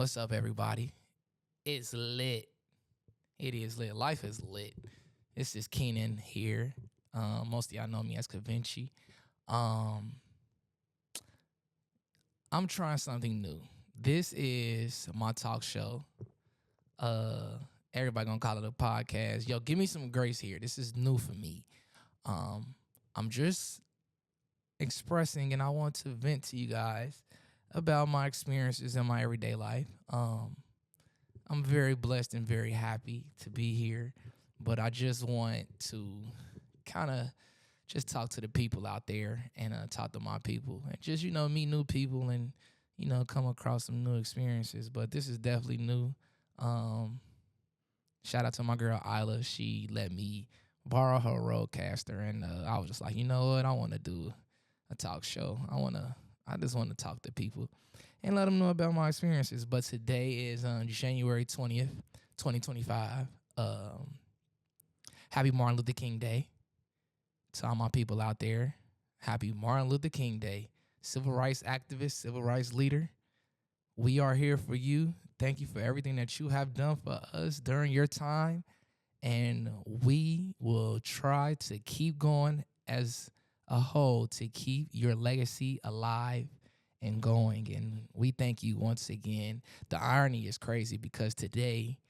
What's up, everybody? It's lit. It is lit. Life is lit. This is Keenan here. Most of y'all know me as Cavinci. Um, I'm trying something new. This is my talk show. Uh, Everybody gonna call it a podcast. Yo, give me some grace here. This is new for me. Um, I'm just expressing, and I want to vent to you guys about my experiences in my everyday life. I'm very blessed and very happy to be here, but I just want to kind of just talk to the people out there and talk to my people and just, meet new people and, come across some new experiences. But this is definitely new. Um, Shout out to my girl Isla. She let me borrow her roadcaster, and I was just like, you know what? I want to do a talk show. I just want to talk to people and let them know about my experiences. But today is January 20th, 2025. Happy Martin Luther King Day to all my people out there. Happy Martin Luther King Day. Civil rights activist, civil rights leader. We are here for you. Thank you for everything that you have done for us during your time. And we will try to keep going as a whole to keep your legacy alive and going. And we thank you once again. The irony is crazy because today,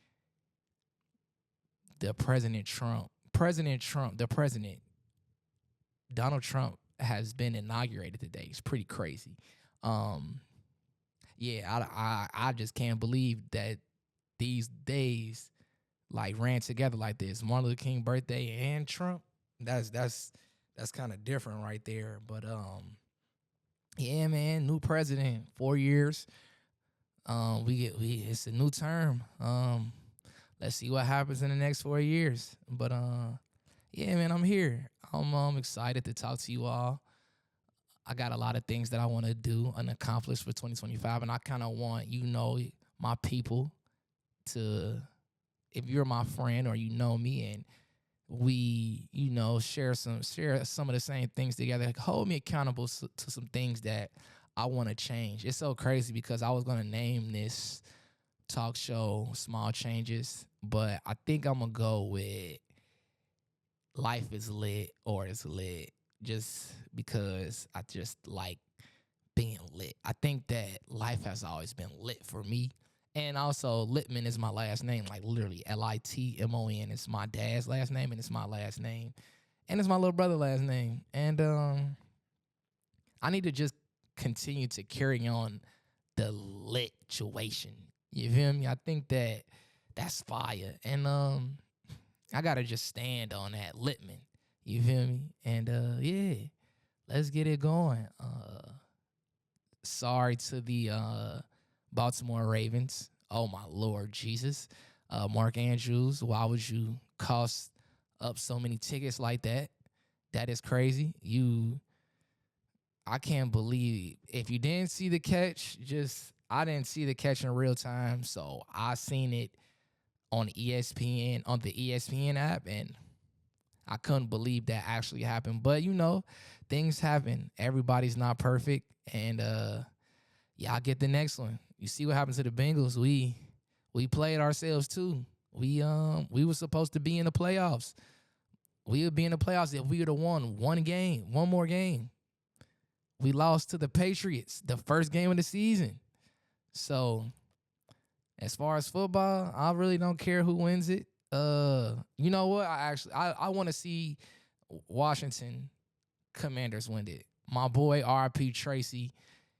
the president, Donald Trump has been inaugurated today. It's pretty crazy. I just can't believe that these days like ran together like this. Martin Luther King birthday and Trump. That's kind of different right there. But yeah, man, new president, 4 years. It's a new term. Let's see what happens in the next 4 years. But yeah, man, I'm here. I'm excited to talk to you all. I got a lot of things that I want to do and accomplish for 2025, and I kind of want my people to, if you're my friend or you know me, and we share some of the same things together, hold me accountable to some things that I want to change. It's so crazy because I was gonna name this talk show Small Changes, but I think I'm gonna go with Life is Lit or It's Lit, just because I just like being lit. I think that life has always been lit for me. And also, Litmon is my last name, like literally Litmon. It's my dad's last name, and it's my last name. And it's my little brother's last name. And I need to just continue to carry on the lit situation. You feel me? I think that that's fire. And I got to just stand on that Litmon. You feel me? And yeah, let's get it going. Sorry to the Baltimore Ravens. Oh my Lord Jesus. Mark Andrews, why would you cost up so many tickets like that? That is crazy. I can't believe if you didn't see the catch, I didn't see the catch in real time, so I seen it on ESPN, on the ESPN app, and I couldn't believe that actually happened. But things happen. Everybody's not perfect. And y'all get the next one. You see what happened to the Bengals. We played ourselves too. We were supposed to be in the playoffs. We would be in the playoffs if we would have won one more game. We lost to the Patriots the first game of the season. So as far as football, I really don't care who wins it. You know what? I want to see Washington Commanders win it. My boy R.P. Tracy,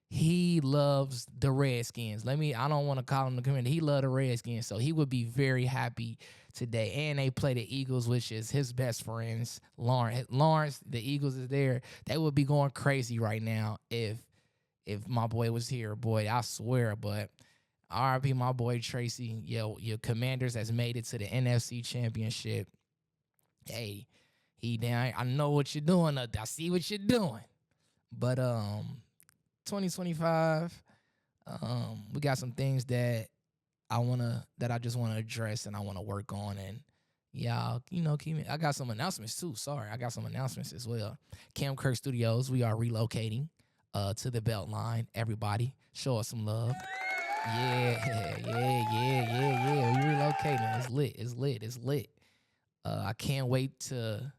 he loves the Redskins. I don't want to call him the Commander. He loves the Redskins, so he would be very happy today. And they play the Eagles, which is his best friends. Lawrence, the Eagles is there. They would be going crazy right now if my boy was here, boy. I swear, but. RIP, my boy Tracy. Your Commanders has made it to the NFC Championship. Hey, he down. I know what you're doing. I see what you're doing. But 2025, we got some things that I just wanna address and I wanna work on. And y'all, keep me. I got some announcements too. Sorry, I got some announcements as well. Cam Kirk Studios, we are relocating to the Beltline. Everybody, show us some love. Yeah, yeah. We relocating. It's lit. It's lit. It's lit. I can't wait to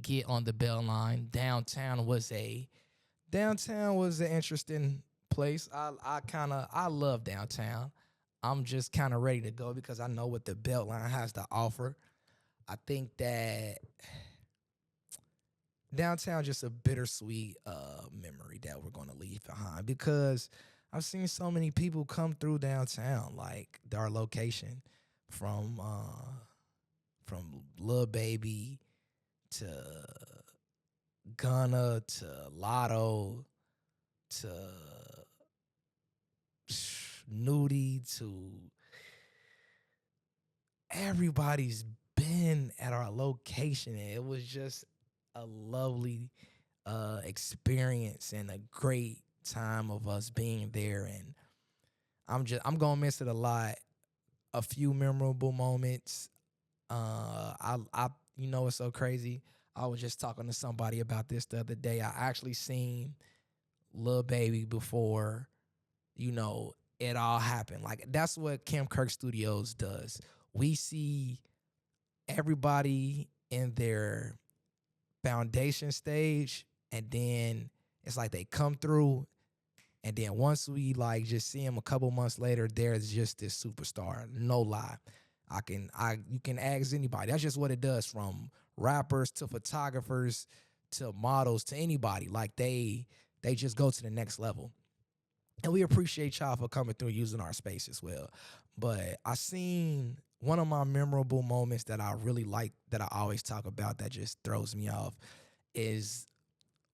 get on the Bell Line. Downtown was an interesting place. I love downtown. I'm just kind of ready to go because I know what the Beltline has to offer. I think that downtown just a bittersweet memory that we're gonna leave behind because I've seen so many people come through downtown, like our location, from Lil Baby to Gunna to Lotto to Nudie to everybody's been at our location. And it was just a lovely experience and a great time of us being there. And I'm gonna miss it a lot. A few memorable moments. I you know it's so crazy. I was just talking to somebody about this the other day. I actually seen Lil Baby before, you know, it all happened. Like that's what Kim Kirk Studios does. We see everybody in their foundation stage, and then it's like they come through, and then once we like just see him a couple months later, there's just this superstar. No lie. I you can ask anybody. That's just what it does, from rappers to photographers to models to anybody. Like they just go to the next level. And we appreciate y'all for coming through using our space as well. But I seen one of my memorable moments that I really like, that I always talk about, that just throws me off, is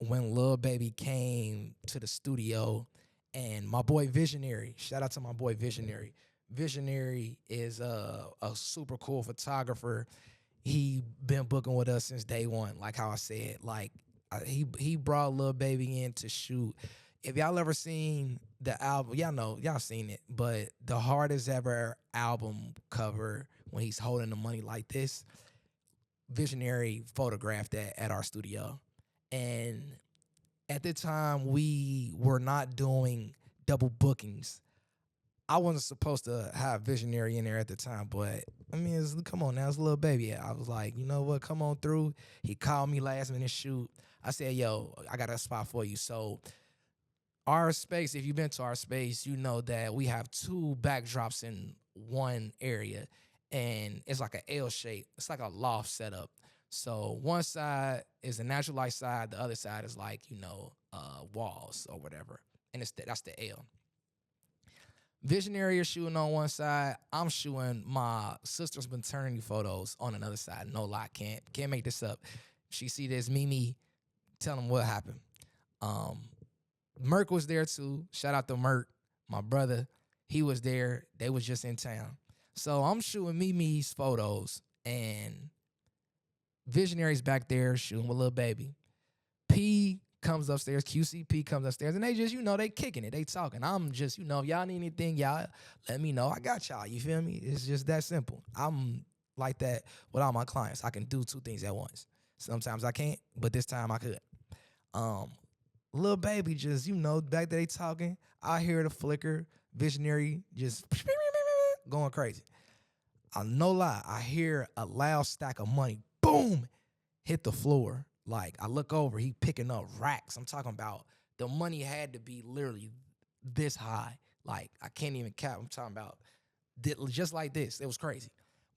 when Lil Baby came to the studio, and my boy Visionary, shout out to my boy Visionary. Visionary is a super cool photographer. He been booking with us since day one. Like how I said, like he brought Lil Baby in to shoot. If y'all ever seen the album, y'all know, y'all seen it, but the hardest ever album cover, when he's holding the money like this, Visionary photographed that at our studio. And at the time, we were not doing double bookings. I wasn't supposed to have Visionary in there at the time, but I mean, come on now, it's a Little Baby. I was like, you know what, come on through. He called me last minute shoot. I said, yo, I got a spot for you. So our space, if you've been to our space, you know that we have two backdrops in one area, and it's like an L shape. It's like a loft setup. So one side is the natural light side, the other side is like, you know, walls or whatever. And that's the L. Visionary is shooting on one side. I'm shooting my sister's maternity photos on another side. No lie, can't make this up. She see this Mimi, tell them what happened. Um, Merk was there too. Shout out to Merk, my brother. He was there. They was just in town. So I'm shooting Mimi's photos, and Visionary's back there shooting with Lil Baby. P comes upstairs, QCP comes upstairs, and they just, you know, they kicking it. They talking. I'm just, you know, if y'all need anything, y'all let me know. I got y'all. You feel me? It's just that simple. I'm like that with all my clients. I can do two things at once. Sometimes I can't, but this time I could. Um, Lil Baby just, you know, back there they talking. I hear the flicker, Visionary just going crazy. I no lie, I hear a loud stack of money, boom, hit the floor. Like I look over, he picking up racks. I'm talking about the money had to be literally this high. Like I can't even count. I'm talking about just like this. It was crazy.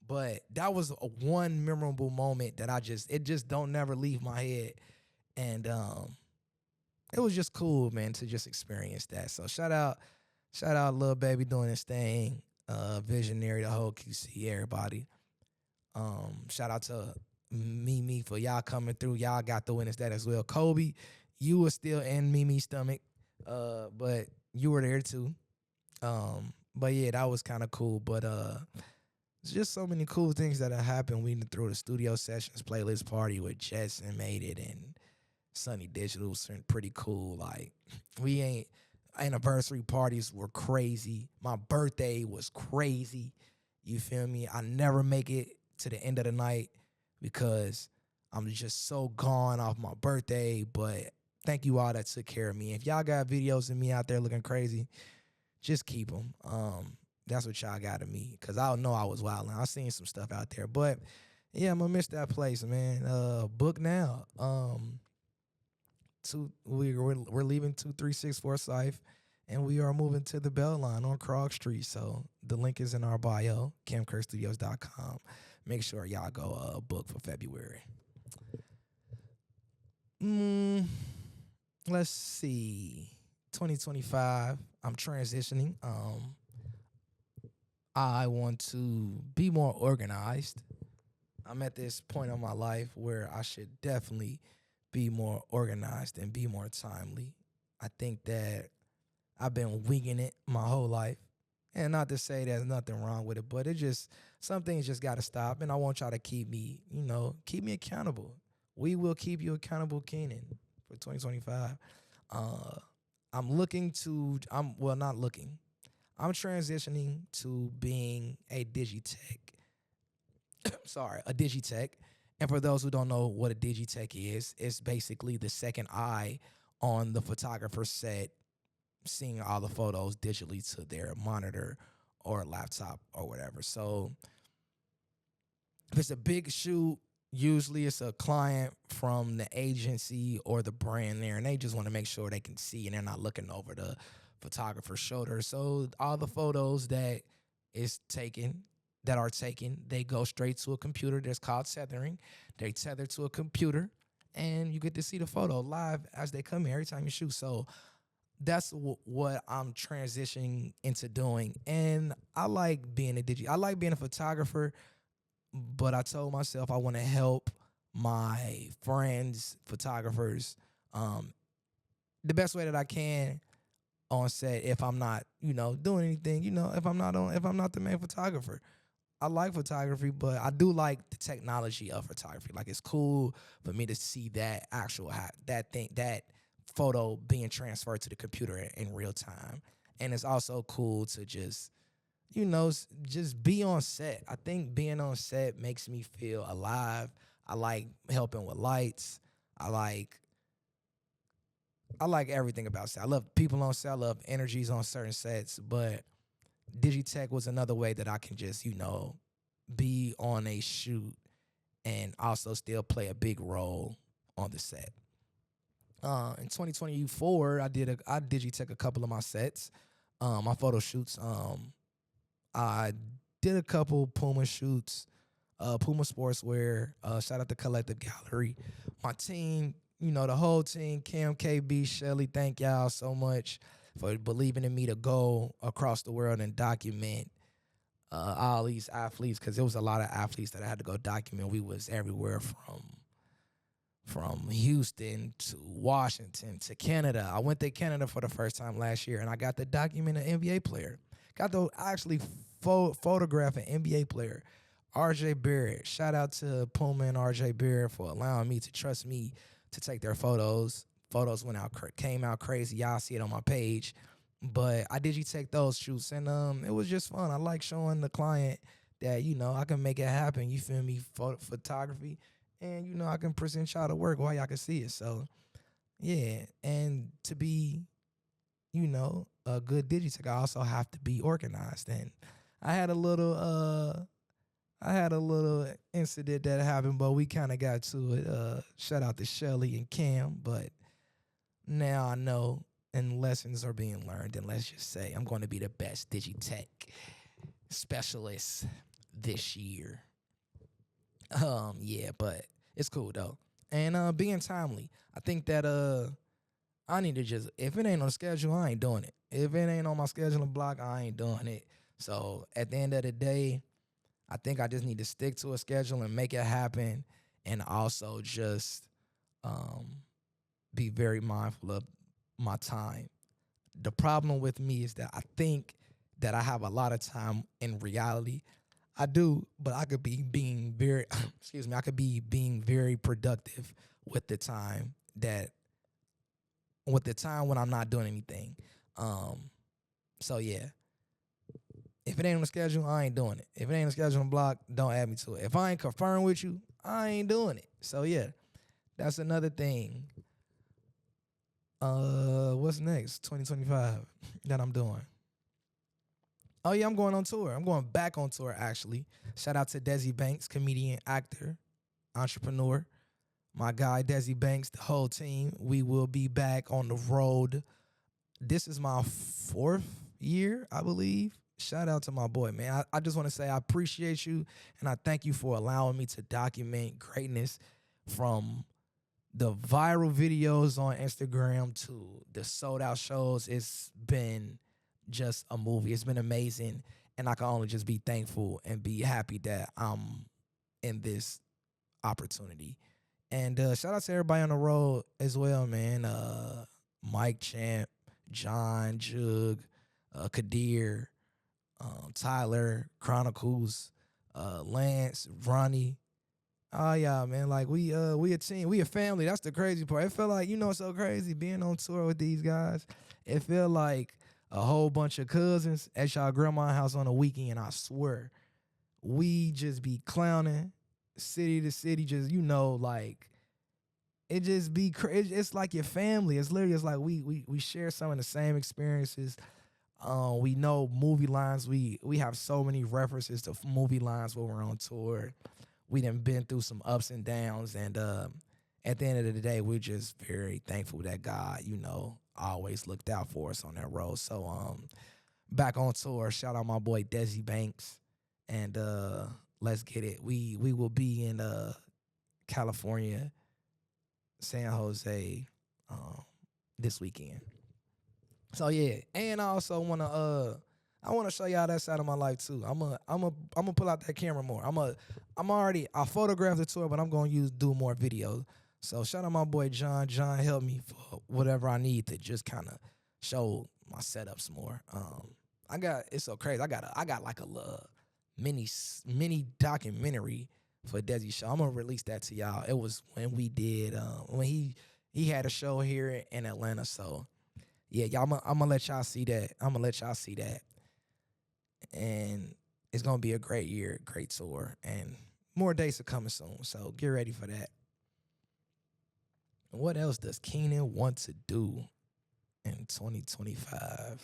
But that was a one memorable moment that it just don't never leave my head. And it was just cool, man, to just experience that. So shout out Lil Baby doing his thing, Visionary, the whole QC, everybody. Shout out to Mimi for y'all coming through. Y'all got the witness that as well. Kobe, you were still in Mimi's stomach, but you were there too. But yeah, that was kind of cool. But it's just so many cool things that have happened. We went through the studio sessions, playlist party with Jess and Made It, and Sunny Digital was pretty cool. Like we ain't anniversary parties were crazy. My birthday was crazy. You feel me? I never make it to the end of the night because I'm just so gone off my birthday. But thank you all that took care of me. If y'all got videos of me out there looking crazy, just keep them. That's what y'all got to me, cause I know I was wilding. I seen some stuff out there, but yeah, I'm gonna miss that place, man. Book now. We're leaving 236 Forsyth, and we are moving to the Beltline on Krog Street. So the link is in our bio, camkerstudios.com. Make sure y'all go book for February. Let's see. 2025. I'm transitioning. I want to be more organized. I'm at this point in my life where I should definitely be more organized and be more timely. I think that I've been winging it my whole life. And not to say there's nothing wrong with it, but it just, some things just got to stop. And I want y'all to keep me, keep me accountable. We will keep you accountable, Keenan, for 2025. Not looking. I'm transitioning to being a digitech. A digitech. And for those who don't know what a digitech is, it's basically the second eye on the photographer's set, seeing all the photos digitally to their monitor or laptop or whatever. So if it's a big shoot, usually it's a client from the agency or the brand there, and they just want to make sure they can see and they're not looking over the photographer's shoulder. So all the photos that are taken, they go straight to a computer that's called tethering. They tether to a computer, and you get to see the photo live as they come in every time you shoot. So that's what I'm transitioning into doing. And I like being I like being a photographer, but I told myself I want to help my friends, photographers, the best way that I can on set if I'm not, doing anything, if I'm not the main photographer. I like photography, but I do like the technology of photography. Like, it's cool for me to see that that photo being transferred to the computer in real time. And it's also cool to just be on set. I think being on set makes me feel alive. I like helping with lights. I like everything about set. I love people on set. I love energies on certain sets. But Digitech was another way that I can just, be on a shoot and also still play a big role on the set. In 2024, I Digitech a couple of my sets, my photo shoots. I did a couple Puma shoots, Puma Sportswear. Shout out to Collective Gallery. My team, the whole team, Cam, KB, Shelly, thank y'all so much for believing in me to go across the world and document all these athletes, because there was a lot of athletes that I had to go document. We was everywhere from Houston to Washington to Canada. I went to Canada for the first time last year, and I got to document an NBA player. Got to actually photograph an NBA player, RJ Barrett. Shout out to Puma and RJ Barrett for allowing me to trust me to take their photos. Photos came out crazy. Y'all see it on my page. But I Digitech those shoots, and it was just fun. I like showing the client that, I can make it happen. You feel me? Photography. And, I can present y'all the work while y'all can see it. So, yeah. And to be, a good Digitech, I also have to be organized. And I had a little incident that happened, but we kind of got to it. Shout out to Shelly and Cam. But now I know, and lessons are being learned. And let's just say I'm going to be the best Digitech specialist this year. Yeah, but it's cool though. And being timely. I think that I need to just, if it ain't on the schedule, I ain't doing it. If it ain't on my scheduling block, I ain't doing it. So at the end of the day, I think I just need to stick to a schedule and make it happen, and also just be very mindful of my time. The problem with me is that I think that I have a lot of time. In reality, I do, but I could be being very, I could be being very productive with the time when I'm not doing anything. So yeah, if it ain't on the schedule, I ain't doing it. If it ain't on the schedule block, don't add me to it. If I ain't confirmed with you, I ain't doing it. So yeah, that's another thing. What's next? 2025 that I'm doing. Oh yeah, I'm going on tour. I'm going back on tour actually. Shout out to Desi Banks, comedian, actor, entrepreneur. My guy Desi Banks, the whole team. We will be back on the road. This is my fourth year, I believe. Shout out to my boy, man. I just want to say I appreciate you and I thank you for allowing me to document greatness from the viral videos on Instagram to the sold out shows. It's been just a movie. It's been amazing. And I can only just be thankful and be happy that I'm in this opportunity. And shout out to everybody on the road as well, man. Mike Champ, John, Jug, Kadir, Tyler, Chronicles, Lance, Ronnie. Oh yeah, man. Like we a team, we a family. That's the crazy part. It felt like, it's so crazy being on tour with these guys. It felt like a whole bunch of cousins at y'all grandma's house on a weekend. I swear, we just be clowning, city to city. Just like it just be crazy. It's like your family. It's like we share some of the same experiences. We know movie lines. We have so many references to movie lines when we're on tour. We done been through some ups and downs, and at the end of the day, we're just very thankful that God, always looked out for us on that road. So back on tour. Shout out my boy Desi Banks, and let's get it. We will be in California, San Jose, this weekend. So yeah, and I wanna show y'all that side of my life too. I'm gonna pull out that camera more. I photographed the tour, but I'm gonna do more videos. So shout out my boy John. John helped me for whatever I need to just kind of show my setups more. It's so crazy. I got like a little mini documentary for Desi show. I'm gonna release that to y'all. It was when we did when he had a show here in Atlanta. So yeah, y'all, I'm gonna let y'all see that. I'm gonna let y'all see that, and it's gonna be a great year, great tour, and more dates are coming soon. So get ready for that. What else does Keenan want to do in 2025?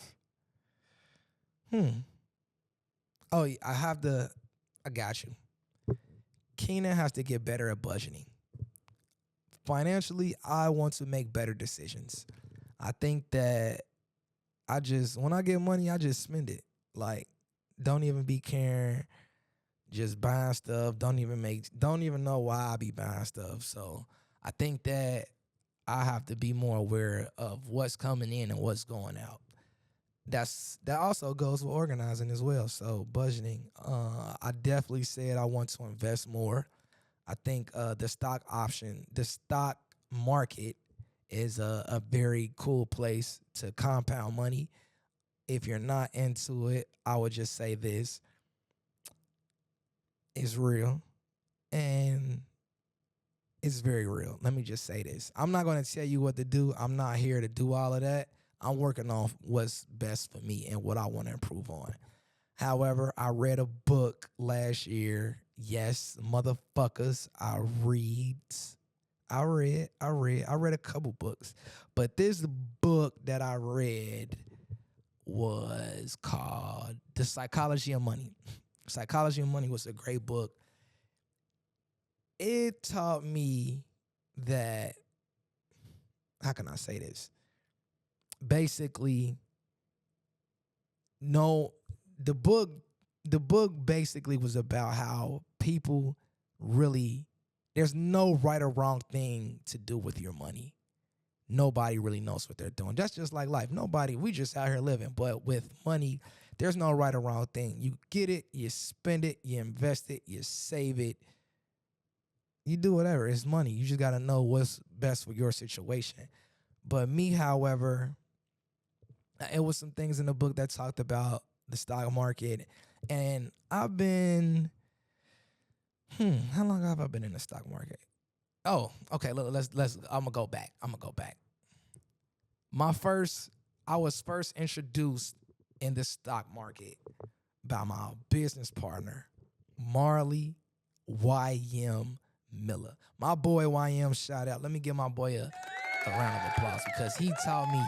Oh, yeah, I got you. Keenan has to get better at budgeting. Financially, I want to make better decisions. I think that when I get money, I just spend it. Like, don't even be caring, just buying stuff. Don't even know why I be buying stuff. So I think that I have to be more aware of what's coming in and what's going out. That also goes with organizing as well. So budgeting, I definitely said I want to invest more. I think the stock market is a very cool place to compound money. If you're not into it, I would just say this: it's real, and it's very real. Let me just say this: I'm not going to tell you what to do. I'm not here to do all of that. I'm working on what's best for me and what I want to improve on. However, I read a book last year. Yes, motherfuckers, I read a couple books. But this book that I read was called The Psychology of Money. Psychology of Money was a great book. It taught me that, how can I say this? Basically, no, the book basically was about how people really, there's no right or wrong thing to do with your money. Nobody really knows what they're doing. That's just like life. We just out here living. But with money, there's no right or wrong thing. You get it, you spend it, you invest it, you save it. You do whatever. It's money. You just got to know what's best for your situation. But me, however, it was some things in the book that talked about the stock market. And I've been, how long have I been in the stock market? Oh, okay. I'm gonna go back. I was first introduced in the stock market by my business partner, Marley YM Miller. My boy YM, shout out. Let me give my boy a round of applause because he taught me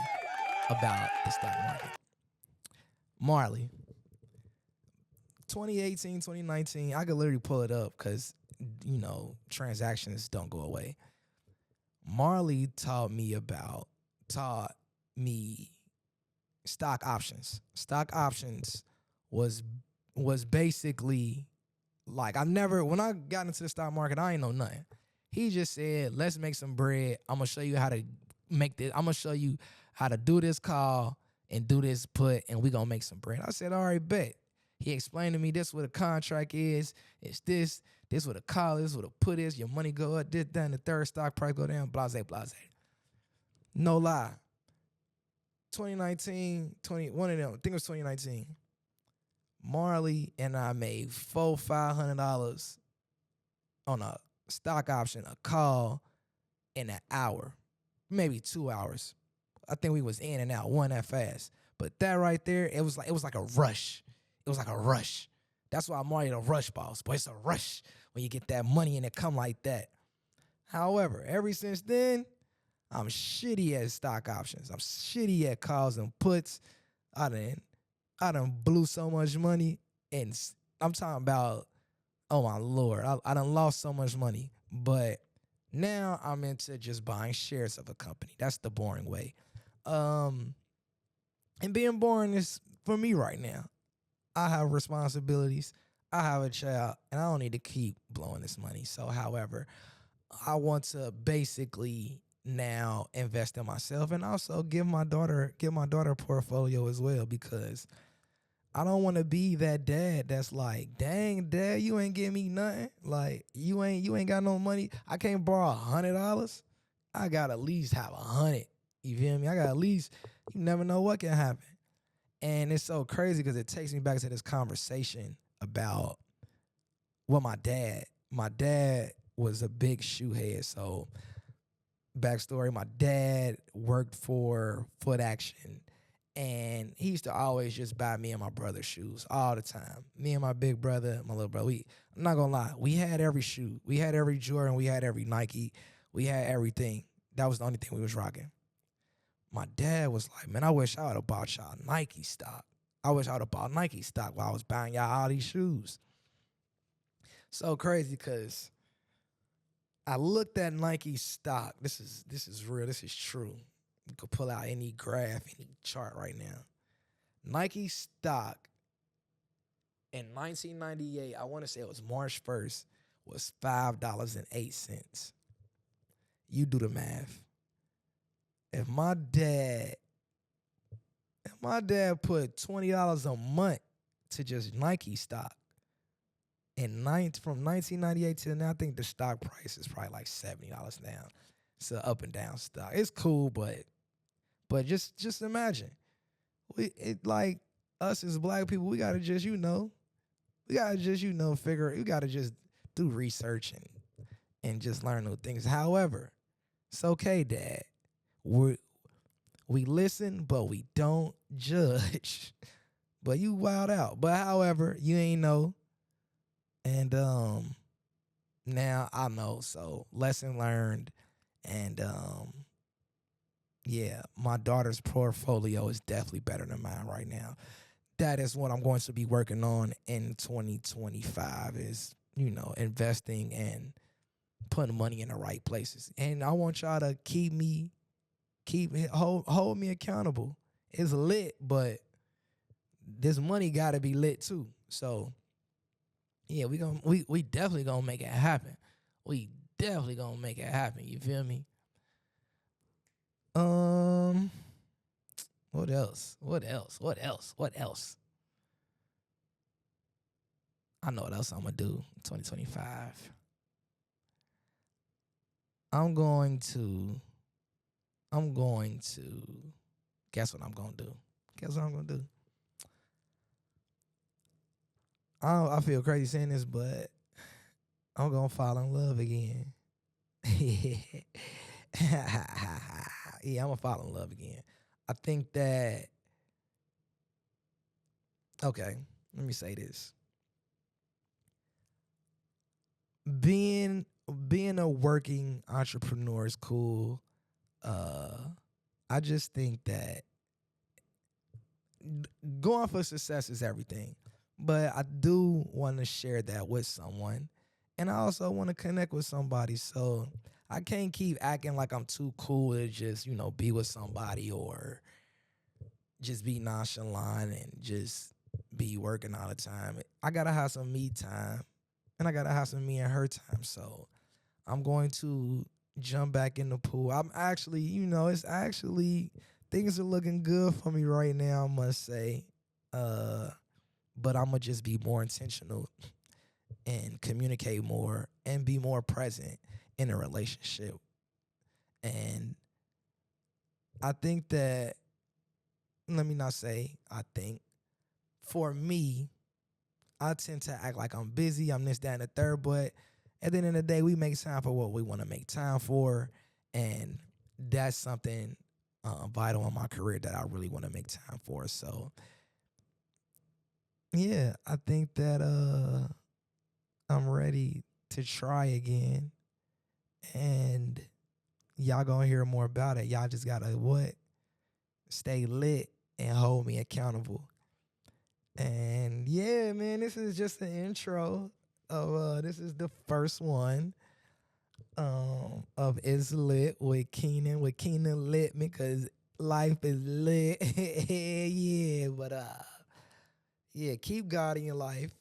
about the stock market. Marley, 2018, 2019, I could literally pull it up because, transactions don't go away. Marley taught me stock options. Stock options was was basically like when I got into the stock market, I ain't know nothing. He just said, let's make some bread. I'm gonna show you how to make this. I'm gonna show you how to do this call and do this put, and we gonna make some bread. I said, all right, bet. He explained to me this what a contract is. It's this what a call is, what a put is. Your money go up, this, down, the third stock price go down, blase, blase. No lie. 2019, one of them, I think it was 2019. Marley and I made $500 on a stock option, a call in an hour, maybe 2 hours. I think we was in and out, wasn't that fast. But that right there, it was like a rush. It was like a rush. That's why I'm Marley the rush boss. But it's a rush when you get that money and it come like that. However, ever since then, I'm shitty at stock options. I'm shitty at calls and puts. I done blew so much money, and I'm talking about, oh my Lord, I done lost so much money. But now I'm into just buying shares of a company. That's the boring way. And being boring is for me right now. I have responsibilities. I have a child, and I don't need to keep blowing this money. So, however, I want to basically now invest in myself and also give my daughter a portfolio as well, because I don't want to be that dad that's like, dang, dad, you ain't give me nothing. Like, you ain't got no money. I can't borrow $100. I gotta at least have 100. You feel me? I got at least, you never know what can happen. And it's so crazy because it takes me back to this conversation about my dad was a big shoe head. So backstory, my dad worked for Foot Action, and he used to always just buy me and my brother shoes all the time. Me and my big brother, my little brother, I'm not gonna lie, we had every shoe. We had every Jordan, we had every Nike, we had everything. That was the only thing we was rocking. My dad was like, man, I wish I would have bought y'all Nike stock. I wish I would have bought Nike stock while I was buying y'all all these shoes. So crazy, because I looked at Nike stock. This is real. This is true. You could pull out any graph, any chart right now. Nike stock in 1998, I want to say it was March 1st, was $5.08. You do the math. If my dad put $20 a month to just Nike stock, from 1998 to now, I think the stock price is probably like $70 now. It's an up and down stock. It's cool, but just imagine, like us as black people, we gotta just figure. We gotta just do research and just learn new things. However, it's okay, Dad. We listen, but we don't judge. But you wild out. But however, you ain't know. And now I know. So lesson learned. And yeah, my daughter's portfolio is definitely better than mine right now. That is what I'm going to be working on in 2025 is, investing and putting money in the right places. And I want y'all to hold me accountable. It's lit, but this money gotta be lit too. So yeah, we definitely gonna make it happen. We definitely gonna make it happen. You feel me? What else? I know what else I'm gonna do in 2025. I'm going to guess what I'm gonna do. I feel crazy saying this, but I'm gonna fall in love again. Yeah, I'm gonna fall in love again. I think that, okay, let me say this. Being a working entrepreneur is cool. I just think that going for success is everything. But I do want to share that with someone. And I also want to connect with somebody. So I can't keep acting like I'm too cool to just, be with somebody or just be nonchalant and just be working all the time. I got to have some me time and I got to have some me and her time. So I'm going to jump back in the pool. I'm actually, it's actually, things are looking good for me right now, I must say. But I'm going to just be more intentional and communicate more and be more present in a relationship. And I think that, let me not say I think, for me, I tend to act like I'm busy, I'm this, that, and the third, but at the end of the day, we make time for what we want to make time for, and that's something vital in my career that I really want to make time for. So, yeah, I think that I'm ready to try again, and y'all gonna hear more about it. Y'all just gotta stay lit and hold me accountable. And yeah, man, this is just an intro of this is the first one of It's Lit with Keenan Litmon, because life is lit. Yeah, but yeah, keep God in your life,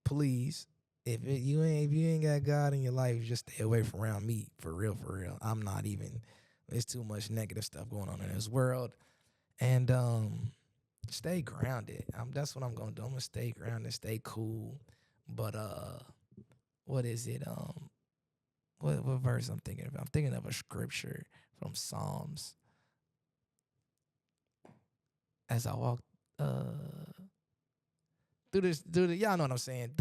please. If you ain't got God in your life, just stay away from around me, for real, for real. I'm not even. There's too much negative stuff going on in this world, and stay grounded. That's what I'm gonna do. I'm gonna stay grounded, stay cool. But what is it? What verse I'm thinking of? I'm thinking of a scripture from Psalms. As I walk through the y'all know what I'm saying.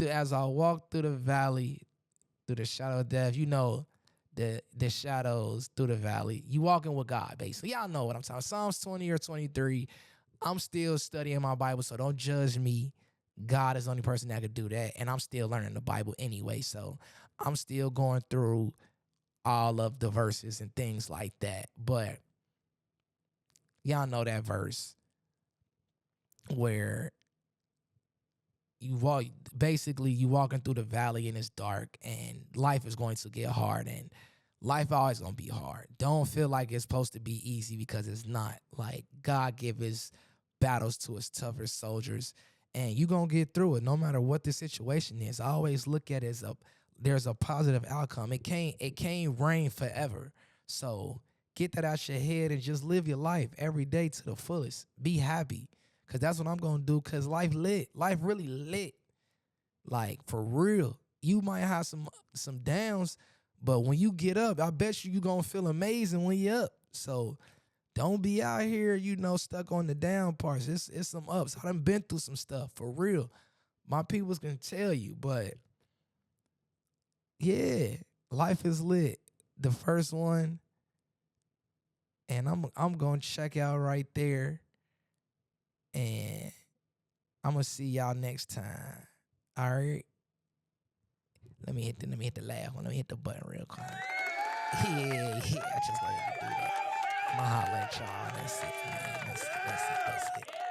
As I walk through the valley, through the shadow of death, the shadows through the valley. You walking with God, basically. Y'all know what I'm talking about. Psalms 20 or 23. I'm still studying my Bible, so don't judge me. God is the only person that could do that. And I'm still learning the Bible anyway. So I'm still going through all of the verses and things like that. But y'all know that verse where you walking through the valley and it's dark and life is going to get hard and life always gonna be hard. Don't feel like it's supposed to be easy, because it's not. Like, God give his battles to his toughest soldiers, and you gonna get through it no matter what the situation is. I always look at it as there's a positive outcome. It can't rain forever. So get that out your head and just live your life every day to the fullest. Be happy. Cause that's what I'm gonna do. Cause life lit. Life really lit. Like, for real. You might have some downs, but when you get up, I bet you gonna feel amazing when you're up. So don't be out here, stuck on the down parts. It's some ups. I done been through some stuff, for real. My peoples can tell you, but yeah, life is lit. The first one, and I'm gonna check out right there, and I'm gonna see y'all next time. All right. Let me hit the laugh one. Let me hit the button real quick. Yeah, I just like to do that. I'ma holler at y'all. That's it, man. That's it.